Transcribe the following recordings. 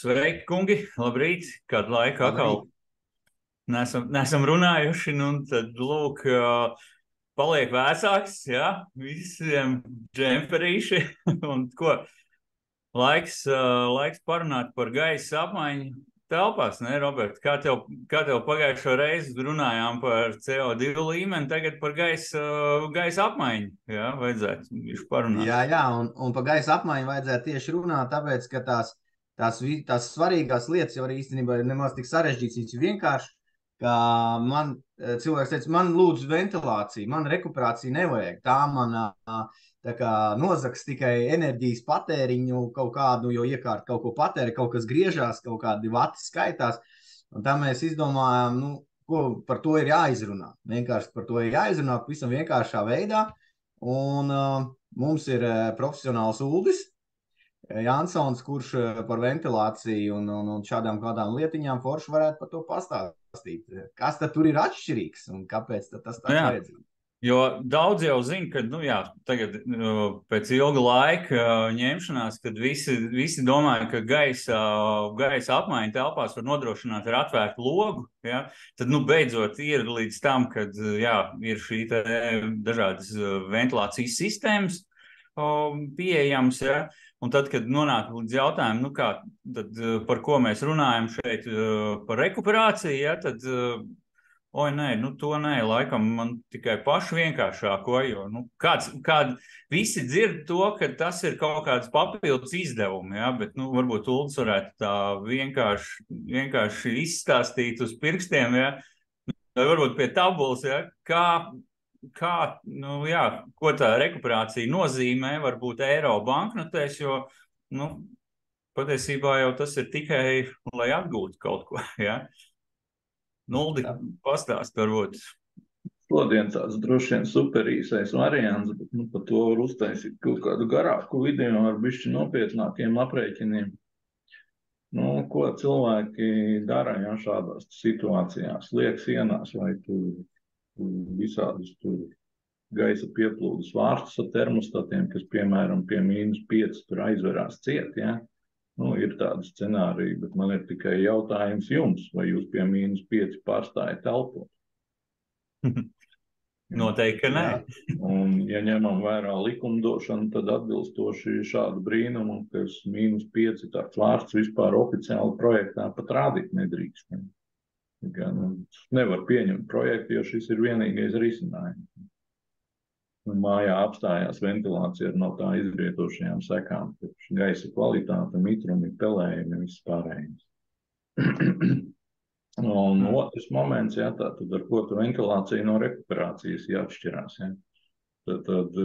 Sveiki, kungi! Labrīt! Kādu laiku atkal Labrīt. nesam runājuši, nu tad lūk, paliek vecāks, jā, visiem džemperīši, un ko, laiks parunāt par gaisa apmaiņu telpās, ne, Robert? Kā tev pagājušo reizi runājām par CO2 līmeni, tagad par gaisa apmaiņu, jā, vajadzētu viņš parunāt. Jā, un par gaisa apmaiņu vajadzētu tieši runāt, tāpēc, ka tās svarīgās lietas jau arī īstenībā ir nemaz tik sarežģītas, viņas ir vienkārši, ka cilvēks teica, man lūdzu ventilāciju, man rekuperāciju nevajag, tā man tā kā nozags tikai enerģijas patēriņu kaut kādu, jo iekārt kaut ko patēri, kaut kas griežās, kaut kādi vati skaitās, un tā mēs izdomājām, ko par to ir jāizrunā. Vienkārši par to ir jāizrunā pavisam vienkāršā veidā, un mums ir profesionāls Uldis Jansons, kurš par ventilāciju un šādām kādām lietiņām forši varētu par to pastāstīt. Kas tad tur ir atšķirīgs un kāpēc tas Nu, tāds jā. vajadzīgs? Jo daudz jau zina, ka tagad pēc ilga laika ņemšanās, kad visi domāja, ka gaisa apmaiņa telpās var nodrošināt ar atvērtu logu, ja? Tad beidzot ir līdz tam, kad ir šī dažādas ventilācijas sistēmas pieejams. Ja? Un tad, kad nonāk līdz jautājumu, par ko mēs runājam šeit, par rekuperāciju, ja? Tad oi, nē, to nē, laikam man tikai pašu vienkāršāko, jo visi dzird to, ka tas ir kaut kāds papildus izdevumi, ja, bet, varbūt Uldis varētu tā vienkārši izstāstīt uz pirkstiem, ja, vai varbūt pie tabulas, ja, ko tā rekuperācija nozīmē, varbūt eiro banknotēs, jo, patiesībā jau tas ir tikai, lai atgūtu kaut ko, ja. Nuldi, pastāst varbūt. Šodien tāds droši vien super īsais variants, bet par to var uztaisīt kaut kādu garāku video ar bišķi nopietnākiem aprēķiniem. Ko cilvēki dara, ja šādās situācijās, liek sienās vai visādus gaisa pieplūdes vārstus ar termostatiem, kas, piemēram, pie -5 tur aizverās ciet, ja? Ir tāda scenārija, bet man ir tikai jautājums jums, vai jūs pie -5 pārstājat telpot? Noteikti, ka nē. Un, ja ņemam vērā likumdošanu, tad atbilstoši šādu brīnumu, kas -5 tāds vārds vispār oficiāli projektā pat rādīt nedrīkst. Nevar pieņemt projektu, jo šis ir vienīgais risinājums. Mājā apstājās ventilācija ar no tā izrietošajām sekām, gaisa kvalitāte, mitrumi, pelējumi, viss pārējais. Un otrs moments, tātad ar ko tu ventilācija no rekuperācijas jāatšķirās. Tad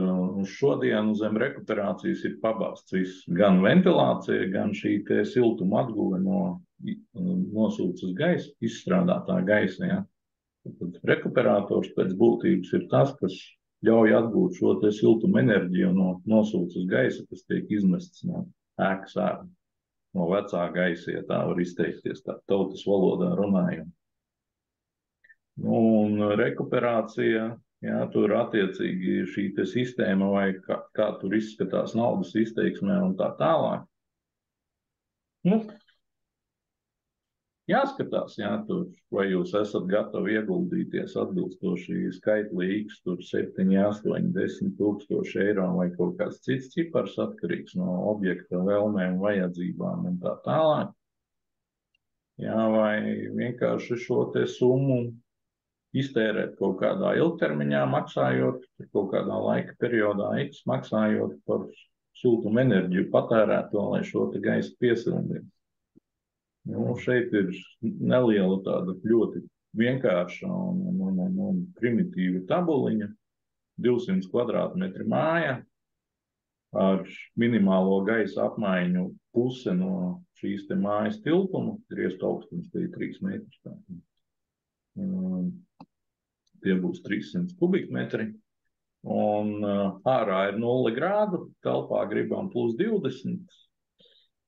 šodien zem rekuperācijas ir pabāsts viss, gan ventilācija, gan šī te siltuma atguve no nosūcas gaisa, izstrādātā gaisa. Tad rekuperators pēc būtības ir tas, kas ļauj atgūt šo te siltuma enerģiju no nosūcas gaisa, kas tiek izmests no ēkas ārā, no vecā gaisa, ja tā var izteikties, tā tautas valodā runājot. Un rekuperācija, tur attiecīgi šī te sistēma vai kā tur izskatās naudas izteiksmē un tā tālāk. Jāskatās, tur, vai jūs esat gatavi ieguldīties atbilstoši skaitli X, tur 7, 8, 10 tūkstoši eiro vai kaut kāds cits cipars atkarīgs no objekta vēlmēm, vajadzībām un tā tālāk. Vai vienkārši šo te summu iztērēt kaut kādā ilgtermiņā, maksājot, kaut kādā laika periodā X, maksājot par siltumu enerģiju patērēto, lai šo te gaisu piesildītu. Šeit ir neliela tāda ļoti vienkārša un primitīva tabuliņa. 200 kvadrātmetri māja ar minimālo gaisa apmaiņu puse no šīs te mājas tilpuma, griestu augstums tie 3 metrus. Tie būs 300 kubikmetri. Un ārā ir 0 grādu, telpā gribam plus 20.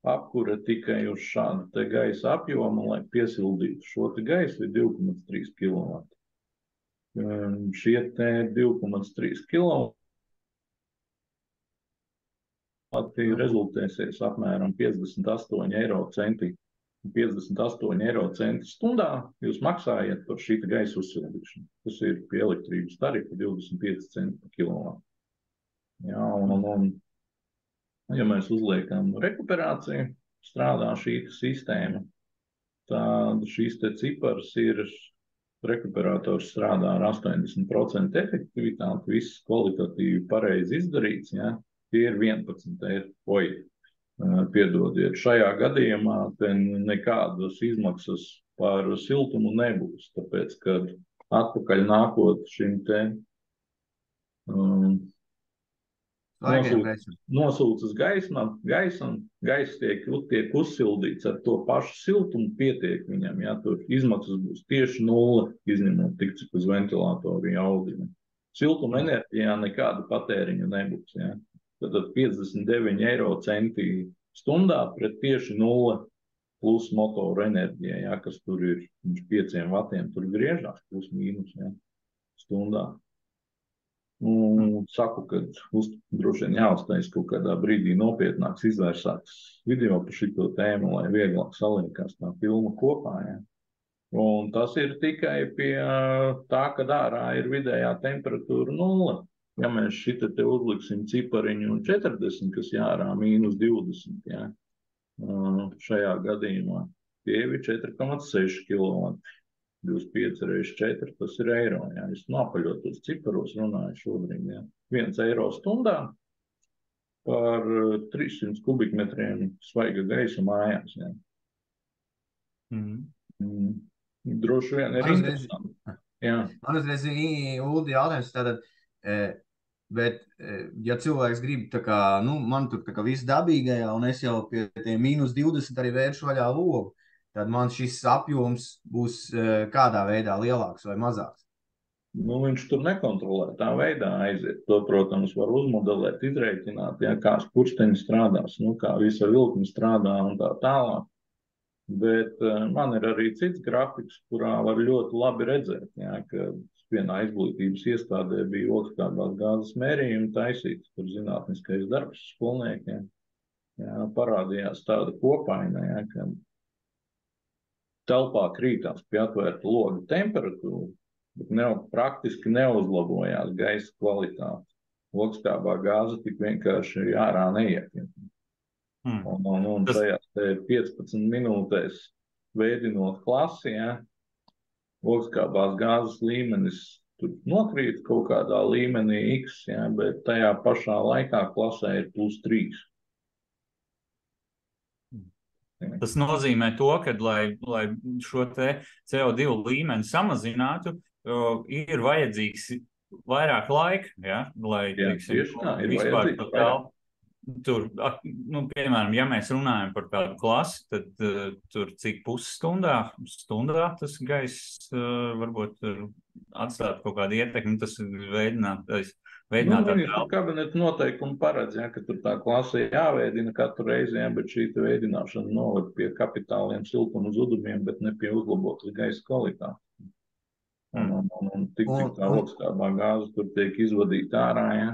Apkure tikai uz šādu te gaisa apjomu, lai piesildītu šo te gaisu, ir 2,3 kW. Šie te 2,3 kW rezultēsies apmēram 58 eiro centi. 58 eiro centi stundā jūs maksājat par šī gaisa uzsildīšanu. Tas ir pie elektrības tarifa 25 centi par kilovatu. Jā, un ja mēs uzliekam rekuperāciju, strādā šī sistēma, tad šīs te cipars ir, rekuperators strādā ar 80% efektivitāti, viss kvalitatīvi pareizi izdarīts, ja? Tie ir 11 eiro. Piedodiet, šajā gadījumā nekādas izmaksas par siltumu nebūs, tāpēc, kad atpakaļ nākot šim te nosūcas gaisam, gaiss tiek uzsildīts ar to pašu siltumu, pietiek viņam, ja tur izmaksas būs tieši 0, izņemot tik, cik uz ventilatoru jaudina. Siltuma enerģijā nekāda patēriņa nebūs, ja. Tad 59 eiro centi stundā pret tieši 0 plus motoru enerģija, ja, kas tur ir 5 vatiem, tur griežās plus mīnus, ja, stundā. Un saku, ka droši vien jāuztais kaut kādā brīdī nopietnāks izvērsāks video par šito tēmu, lai vieglāk saliekās tā filma kopā, ja. Un tas ir tikai pie tā, ka ārā ir vidējā temperatūra 0. Ja mēs šita te uzliksim cipariņu 40, kas jārā mīnus 20, ja, šajā gadījumā, tie ir 4,6 kW. 25 reiz 4, tas ir eiro, ja. Es nopaļot uz ciparos runāju šobrīd, ja. 1 eiro stundā par 300 kubikmetriem svaiga gaisa mājās, ja. Droši vien ir interesanti. Man uzreiz Uldi jautājums tātad, bet, ja cilvēks grib tā kā, man tur tā kā viss dabīgajā, un es jau pie tiem mīnus 20 arī vēršu vaļā logu, tad man šis apjoms būs kādā veidā lielāks vai mazāks? Viņš tur nekontrolētā veidā aiziet. To, protams, var uzmodelēt, izrēķināt, ja, kā skursteņi strādās, kā visa vilkme strādā un tā tālāk. Bet man ir arī cits grafiks, kurā var ļoti labi redzēt, ja, ka vienā izglītības iestādē bija oglekļābās gāzes mērījumi taisīts, tur zinātniskais darbs skolniekiem. Ja, parādījās tāda kopaina, ja, ka telpā krītās pie atvērta loga temperatūra, bet praktiski neuzlabojās gaisa kvalitāte. Oglekļābā gāze tik vienkārši ārā neiet. Un tajās 15 minūtēs veidinot klasi, ja, oglekļābās gāzes līmenis tur nokrīt kaut kādā līmenī X, ja, bet tajā pašā laikā klasē ir +3. Tas nozīmē to, ka, lai šo te CO2 līmeni samazinātu, ir vajadzīgs vairāk laika, ja, lai, teiksim, vispār par telpu. Tur, piemēram, ja mēs runājam par kādu klasi, tad tur cik pusstundā tas gaiss varbūt atstāt kaut kādu ietekmi, tas veidināt tur kabineta noteikumi paredz, ja, ka tur tā klase jāveidina katru reizi, ja, bet šī veidināšana noved pie kapitāliem siltuma zudumiem, bet ne pie uzlabotas gaisa kvalitātes. Un tik cik tā oglekļābā gāze tur tiek izvadīta ārā, ja.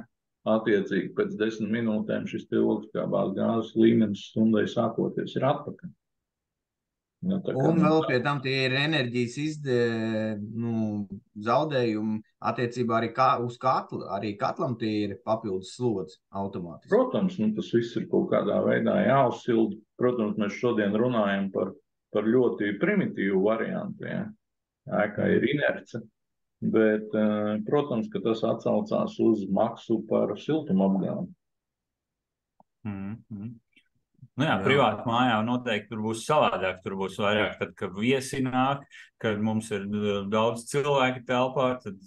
Attiecīgi pēc 10 minūtēm šis te oglekļābās gāzes līmenis stundai sākoties ir atpakaļ. Ja, un vēl pie tam tie ir enerģijas zaudējumi attiecībā arī uz katlu. Arī katlam tie ir papildus slodzi automātiski. Protams, tas viss ir kaut kādā veidā jāuzsilda. Protams, mēs šodien runājam par ļoti primitīvu variantu. Ja. Ēkā ir inerce. Bet, protams, ka tas atsaucās uz maksu par siltumapgādi. Privāti mājā noteikti tur būs savādāk. Tur būs vairāk, tad, kad viesi nāk, kad mums ir daudz cilvēku telpā, tad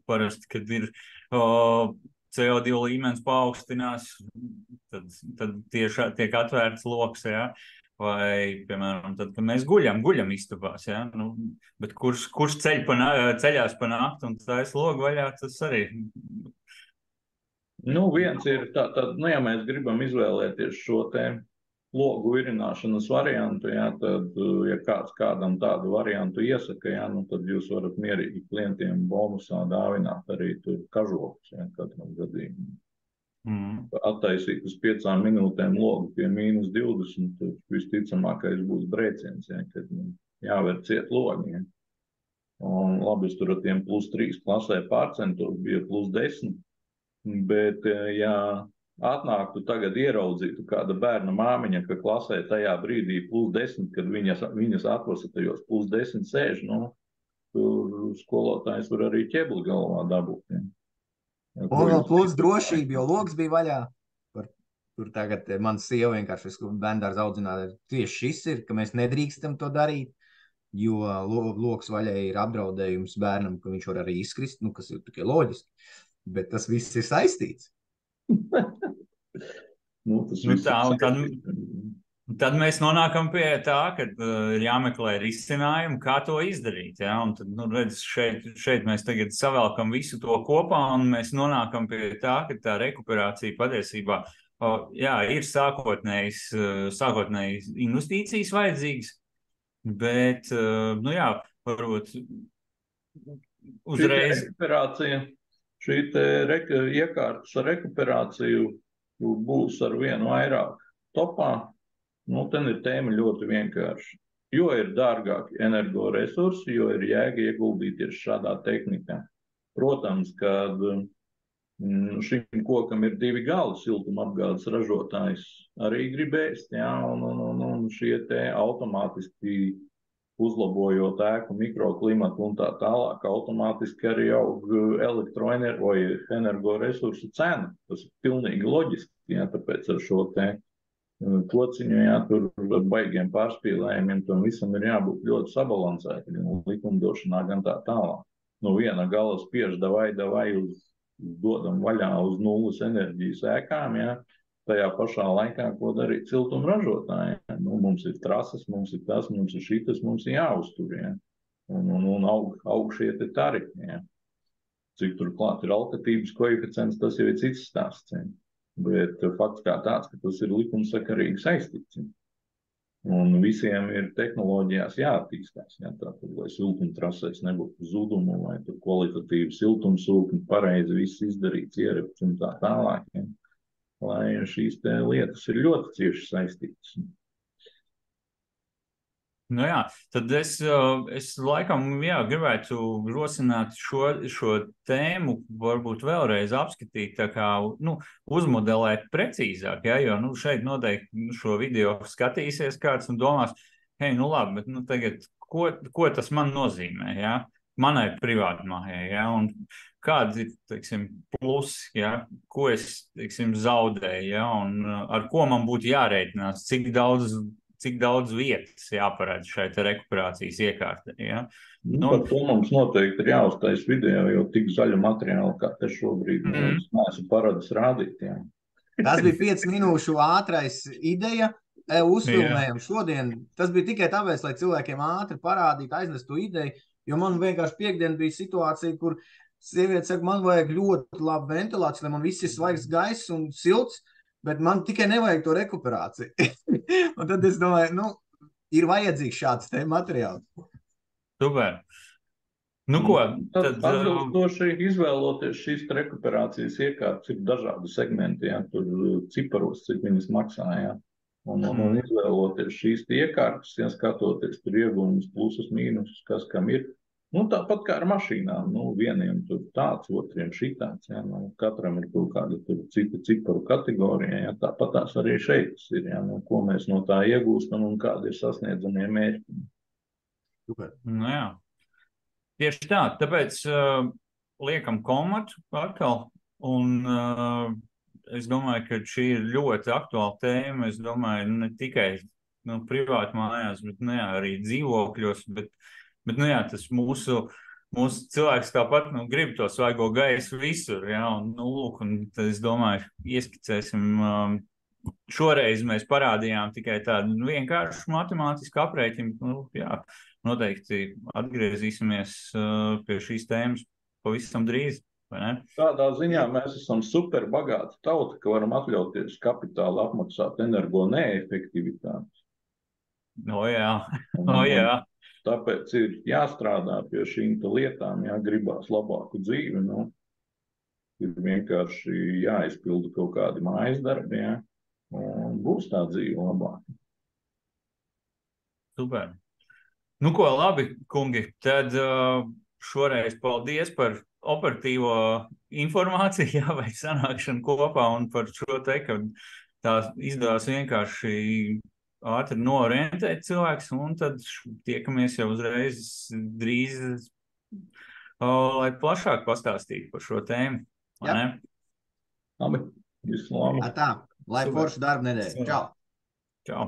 parasti, kad ir CO2 līmenis paaugstinās, tad tieši tiek atvērts loks, ja. Vai, piemēram, tad, kad mēs guļam istabās, ja? Bet kurš ceļās pa nakti un tā logu vaļā, tas arī. Viens ir ja mēs gribam izvēlēties šo te logu virināšanas variantu, ja, tad, ja kāds kādam tādu variantu iesaka, ja, tad jūs varat mierīgi klientiem bonusā dāvināt arī tur kažokus, ja, katram gadījumam. Attaisīt uz 5 minūtēm logu pie -20, tad visticamākais būs brēciens, ja, kad jāver ciet logi. Ja. Un labi, es tur ar tiem +3 klasē pārcentos, bija +10, bet ja atnāktu tagad ieraudzītu kāda bērna māmiņa, ka klasē tajā brīdī +10, kad viņas atlasa tajos +10 sēž, tur skolotājs var arī ķebli galvā dabūt. Ja. Un vēl plus drošība, jo logs bija vaļā. Tur tagad man sieva vienkārši bērndārs audzināja, tieši šis ir, ka mēs nedrīkstam to darīt, jo logs vaļā ir apdraudējums bērnam, ka viņš var arī izkrist, kas ir tikai loģiski. Bet tas viss ir saistīts. Tad mēs nonākam pie tā, ka ir jāmeklē risinājumi, kā to izdarīt. Ja? Un tad, redz, šeit mēs tagad savelkam visu to kopā, un mēs nonākam pie tā, ka tā rekuperācija patiesībā ir sākotnēji investīcijas vajadzīgas, bet, varbūt uzreiz. Šī iekārtas ar rekuperāciju būs ar vienu vairāk topā. Ten ir tēma ļoti vienkārši. Jo ir dārgāki energoresursi, jo ir jēga ieguldīties šādā tehnikā. Protams, kad šim kokam ir 2 gali, siltumapgādes ražotājs arī gribēs, un šie te automātiski uzlabojot ēku mikroklimatu un tā tālāk, automātiski arī aug energoresursu cena. Tas ir pilnīgi loģiski, tāpēc ar šo te kociņu, tur ar baigiem pārspīlējumiem, tam visam ir jābūt ļoti sabalansēti, gan likumdošanā, gan tā tālāk. No viena gala spiež davai dodam vaļā uz nulles enerģijas ēkām, tajā pašā laikā, ko darīt siltumražotāji. Mums ir trases, mums ir tas, mums ir šitas, mums ir jāuztur, un aug šie te tarifi. Cik turklāt ir alkatības koeficients, tas jau ir cits stāsts. Bet fakts kā tāds, ka tas ir likumsakarīgi saistīts. Un visiem ir tehnoloģijās jāattīstās, tātad, lai siltumtrasēs nebūtu zudumu, lai tur kvalitatīvi siltumsūkni, pareizi viss izdarīts, ierepts un tā tālāk. Lai šīs te lietas ir ļoti cieši saistītas. Tad es laikam gribētu rosināt šo tēmu, varbūt vēlreiz apskatīt, tā kā uzmodelēt precīzāk, jo šeit noteikti šo video skatīsies kāds un domās, hei, labi, bet tagad, ko tas man nozīmē, manai privātmājai, un kādi ir, plusi, ko es, zaudēju, un ar ko man būtu jārēķinās, cik daudz vietas jāparāda šai rekuperācijas iekārtai. Par to mums noteikti ir jāuztais video, jo tik zaļu materiālu, kā te šobrīd, es neesmu paradis rādīt. Tas bija 5 minūšu ātrais ideja, uzfilmējam šodien. Tas bija tikai tāpēc, lai cilvēkiem ātri parādītu, aiznest to ideju, jo man vienkārši piekdien bija situācija, kur sieviete saka, man vajag ļoti labu ventilāciju, lai man viss ir svaigs gaiss un silts, bet man tikai nevajag to rekuperāciju. Un tad es domāju, ir vajadzīgs šāds te materiāls. Super. Tad atbilstoši izvēloties šīs rekuperācijas iekārtas, ir dažādi segmenti, tur ciparos, cik viņas maksā, un izvēloties šīs iekārtas, skatoties tur ieguvumus, plusus, mīnusus, kas kam ir. Tāpat kā ar mašīnām, vieniem tur tāds, otriem šitāds, katram ir kaut kāda cita ciparu kategorija, tāpat tās arī šeit ir, ko mēs no tā iegūstam un kādi ir sasniedzamie mērķi. Super. Tieši tā, tāpēc liekam komatu atkal, un es domāju, ka šī ir ļoti aktuāla tēma, es domāju, ne tikai privāti mājās, bet arī dzīvokļos, bet tas mūsu cilvēks tāpat grib to svaigo gaisu visur, un tad es domāju, ieskicēsim, šoreiz mēs parādījām tikai tādu vienkāršu matemātisku aprēķinu, noteikti atgriezīsimies pie šīs tēmas pavisam drīz, vai ne? Tādā ziņā mēs esam super bagāti tauta, ka varam atļauties kapitāla apmaksāt energo neefektivitāti. Jā. Tāpēc ir jāstrādā pie šīm lietām, gribās labāku dzīvi. Ir vienkārši jāizpilda kaut kādi mājas darbi, ja? Un būs tā dzīve labāk. Super. Nu, ko labi, kungi, tad šoreiz paldies par operatīvo informāciju, jā, vai sanākšanu kopā un par šo te, ka tā izdevās vienkārši ātri noorientēt cilvēks, un tad tiekamies jau uzreiz drīz, lai plašāk pastāstītu par šo tēmu. Jā. Labi, visu labu. Tā, lai Super. foršu darbu nedēļu. Čau! Čau!